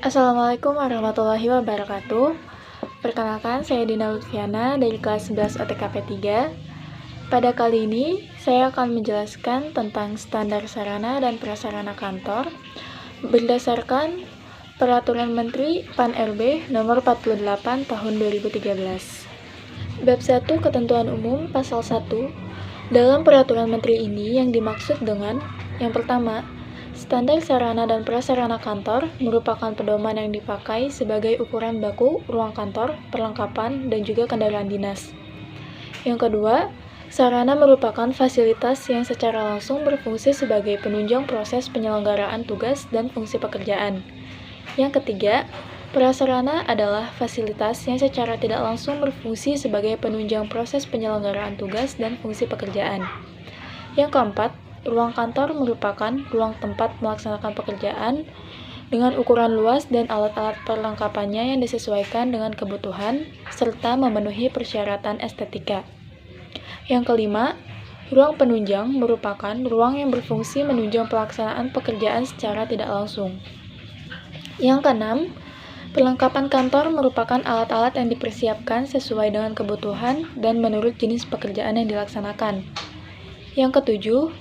Assalamualaikum warahmatullahi wabarakatuh. Perkenalkan, saya Dina Lutfiana dari kelas 11 OTKP 3. Pada kali ini, saya akan menjelaskan tentang standar sarana dan prasarana kantor berdasarkan Peraturan Menteri PAN-RB Nomor 48 Tahun 2013. Bab 1 Ketentuan Umum Pasal 1. Dalam Peraturan Menteri ini yang dimaksud dengan yang pertama, standar sarana dan prasarana kantor merupakan pedoman yang dipakai sebagai ukuran baku ruang kantor, perlengkapan, dan juga kendaraan dinas. Yang kedua, sarana merupakan fasilitas yang secara langsung berfungsi sebagai penunjang proses penyelenggaraan tugas dan fungsi pekerjaan. Yang ketiga, prasarana adalah fasilitas yang secara tidak langsung berfungsi sebagai penunjang proses penyelenggaraan tugas dan fungsi pekerjaan. Yang keempat, ruang kantor merupakan ruang tempat melaksanakan pekerjaan dengan ukuran luas dan alat-alat perlengkapannya yang disesuaikan dengan kebutuhan serta memenuhi persyaratan estetika. Yang kelima, ruang penunjang merupakan ruang yang berfungsi menunjang pelaksanaan pekerjaan secara tidak langsung. Yang keenam, perlengkapan kantor merupakan alat-alat yang dipersiapkan sesuai dengan kebutuhan dan menurut jenis pekerjaan yang dilaksanakan. Yang ketujuh,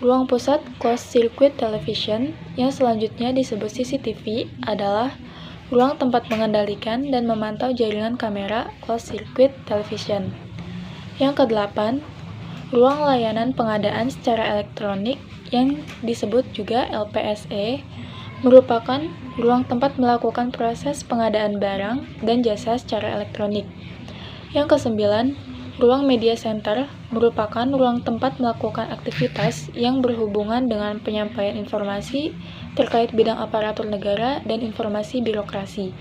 ruang pusat closed circuit television yang selanjutnya disebut CCTV adalah ruang tempat mengendalikan dan memantau jaringan kamera closed circuit television. Yang kedelapan, ruang layanan pengadaan secara elektronik yang disebut juga LPSE merupakan ruang tempat melakukan proses pengadaan barang dan jasa secara elektronik. Yang kesembilan, ruang media center merupakan ruang tempat melakukan aktivitas yang berhubungan dengan penyampaian informasi terkait bidang aparatur negara dan informasi birokrasi.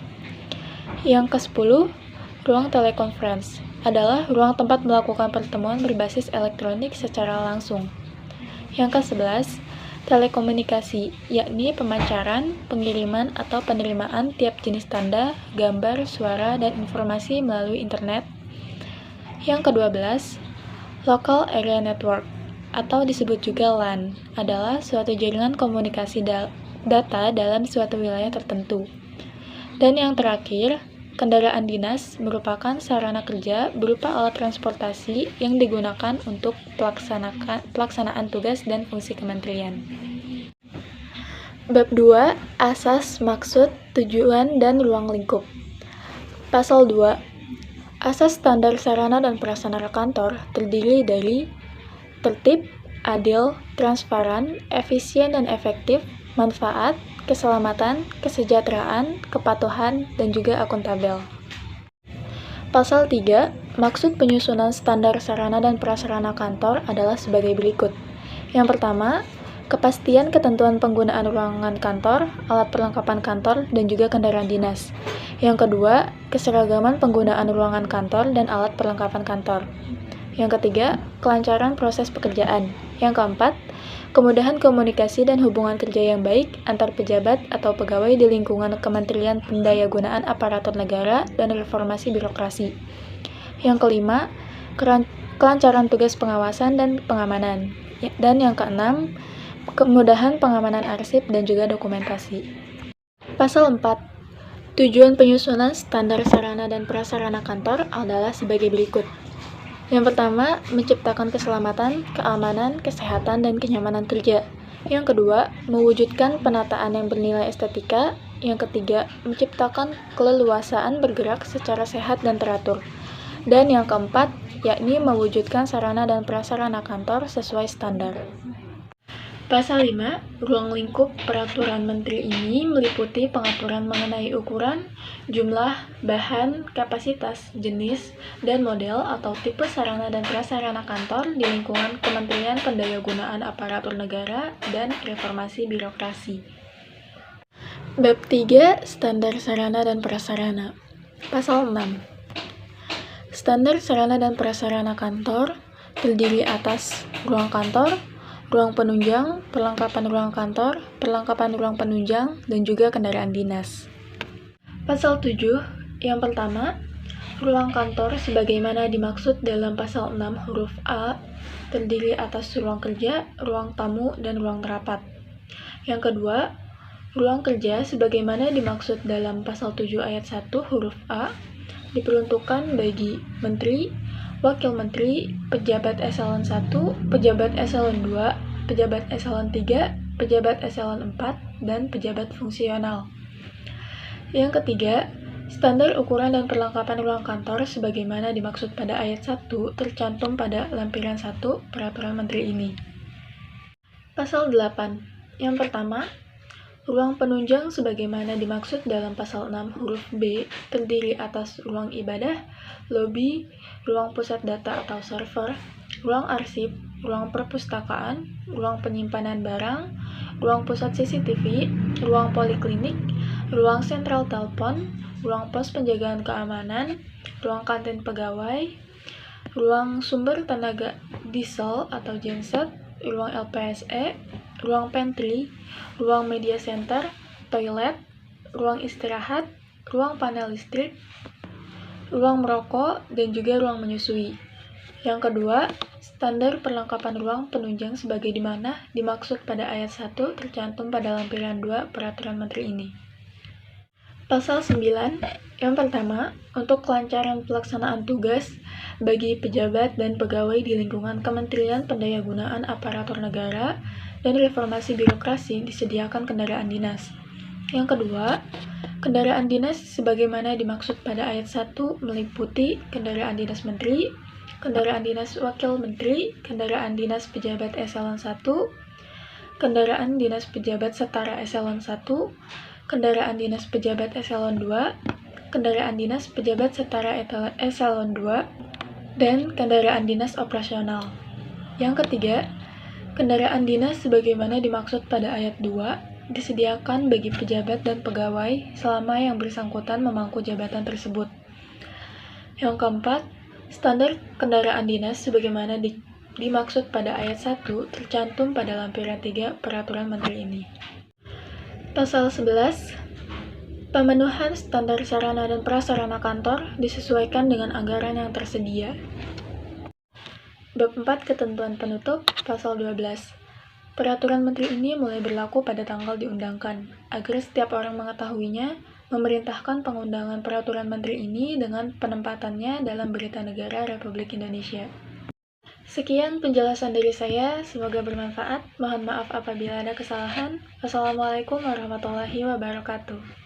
Yang ke-10, ruang telekonferensi adalah ruang tempat melakukan pertemuan berbasis elektronik secara langsung. Yang ke-11, telekomunikasi, yakni pemancaran, pengiriman, atau penerimaan tiap jenis tanda, gambar, suara, dan informasi melalui internet. Yang ke-12, Local Area Network, atau disebut juga LAN, adalah suatu jaringan komunikasi data dalam suatu wilayah tertentu. Dan yang terakhir, kendaraan dinas merupakan sarana kerja berupa alat transportasi yang digunakan untuk pelaksanaan tugas dan fungsi kementerian. Bab 2, Asas, Maksud, Tujuan, dan Ruang Lingkup. Pasal 2. Asas standar sarana dan prasarana kantor terdiri dari tertib, adil, transparan, efisien dan efektif, manfaat, keselamatan, kesejahteraan, kepatuhan, dan juga akuntabel. Pasal 3, maksud penyusunan standar sarana dan prasarana kantor adalah sebagai berikut. Yang pertama, kepastian ketentuan penggunaan ruangan kantor, alat perlengkapan kantor, dan juga kendaraan dinas. Yang kedua, keseragaman penggunaan ruangan kantor dan alat perlengkapan kantor. Yang ketiga, kelancaran proses pekerjaan. Yang keempat, kemudahan komunikasi dan hubungan kerja yang baik antar pejabat atau pegawai di lingkungan Kementerian Pendayagunaan Aparatur Negara dan Reformasi Birokrasi. Yang kelima, kelancaran tugas pengawasan dan pengamanan. Dan yang keenam, kemudahan pengamanan arsip dan juga dokumentasi. Pasal 4. Tujuan penyusunan standar sarana dan prasarana kantor adalah sebagai berikut. Yang pertama, menciptakan keselamatan, keamanan, kesehatan, dan kenyamanan kerja. Yang kedua, mewujudkan penataan yang bernilai estetika. Yang ketiga, menciptakan keleluasaan bergerak secara sehat dan teratur. Dan yang keempat, yakni mewujudkan sarana dan prasarana kantor sesuai standar. Pasal 5, ruang lingkup peraturan menteri ini meliputi pengaturan mengenai ukuran, jumlah, bahan, kapasitas, jenis, dan model atau tipe sarana dan prasarana kantor di lingkungan Kementerian Pendayagunaan Aparatur Negara dan Reformasi Birokrasi. Bab 3, Standar Sarana dan Prasarana. Pasal 6. Standar sarana dan prasarana kantor terdiri atas ruang kantor, ruang penunjang, perlengkapan ruang kantor, perlengkapan ruang penunjang, dan juga kendaraan dinas. Pasal 7, yang pertama, ruang kantor sebagaimana dimaksud dalam pasal 6 huruf A, terdiri atas ruang kerja, ruang tamu, dan ruang rapat. Yang kedua, Ruang kerja sebagaimana dimaksud dalam pasal 7 ayat 1 huruf A diperuntukkan bagi menteri, wakil menteri, pejabat eselon 1, pejabat eselon 2, pejabat eselon 3, pejabat eselon 4, dan pejabat fungsional. Yang ketiga, standar ukuran dan perlengkapan ruang kantor sebagaimana dimaksud pada ayat 1 tercantum pada lampiran 1 Peraturan Menteri ini. Pasal 8. Yang pertama, ruang penunjang sebagaimana dimaksud dalam pasal 6 huruf B terdiri atas ruang ibadah, lobi, ruang pusat data atau server, ruang arsip, ruang perpustakaan, ruang penyimpanan barang, ruang pusat CCTV, ruang poliklinik, ruang sentral telepon, ruang pos penjagaan keamanan, ruang kantin pegawai, ruang sumber tenaga diesel atau genset, ruang LPSE, ruang pantry, ruang media center, toilet, ruang istirahat, ruang panel listrik, ruang merokok, dan juga ruang menyusui. Yang kedua, standar perlengkapan ruang penunjang sebagai dimana dimaksud pada ayat 1 tercantum pada lampiran 2 Peraturan Menteri ini. Pasal 9, yang pertama, untuk kelancaran pelaksanaan tugas bagi pejabat dan pegawai di lingkungan Kementerian Pendayagunaan Aparatur Negara dan Reformasi Birokrasi disediakan kendaraan dinas. Yang kedua, kendaraan dinas sebagaimana dimaksud pada ayat 1 meliputi kendaraan dinas menteri, kendaraan dinas wakil menteri, kendaraan dinas pejabat eselon 1, kendaraan dinas pejabat setara eselon 1, kendaraan dinas pejabat eselon 2, kendaraan dinas pejabat setara eselon 2, dan kendaraan dinas operasional. Yang ketiga, kendaraan dinas sebagaimana dimaksud pada ayat 2 disediakan bagi pejabat dan pegawai selama yang bersangkutan memangku jabatan tersebut. Yang keempat, standar kendaraan dinas sebagaimana dimaksud pada ayat 1 tercantum pada lampiran 3 Peraturan Menteri ini. Pasal 11. Pemenuhan standar sarana dan prasarana kantor disesuaikan dengan anggaran yang tersedia. Bab 4 Ketentuan Penutup, Pasal 12. Peraturan Menteri ini mulai berlaku pada tanggal diundangkan. Agar setiap orang mengetahuinya, memerintahkan pengundangan Peraturan Menteri ini dengan penempatannya dalam Berita Negara Republik Indonesia. Sekian penjelasan dari saya, semoga bermanfaat. Mohon maaf apabila ada kesalahan. Wassalamualaikum warahmatullahi wabarakatuh.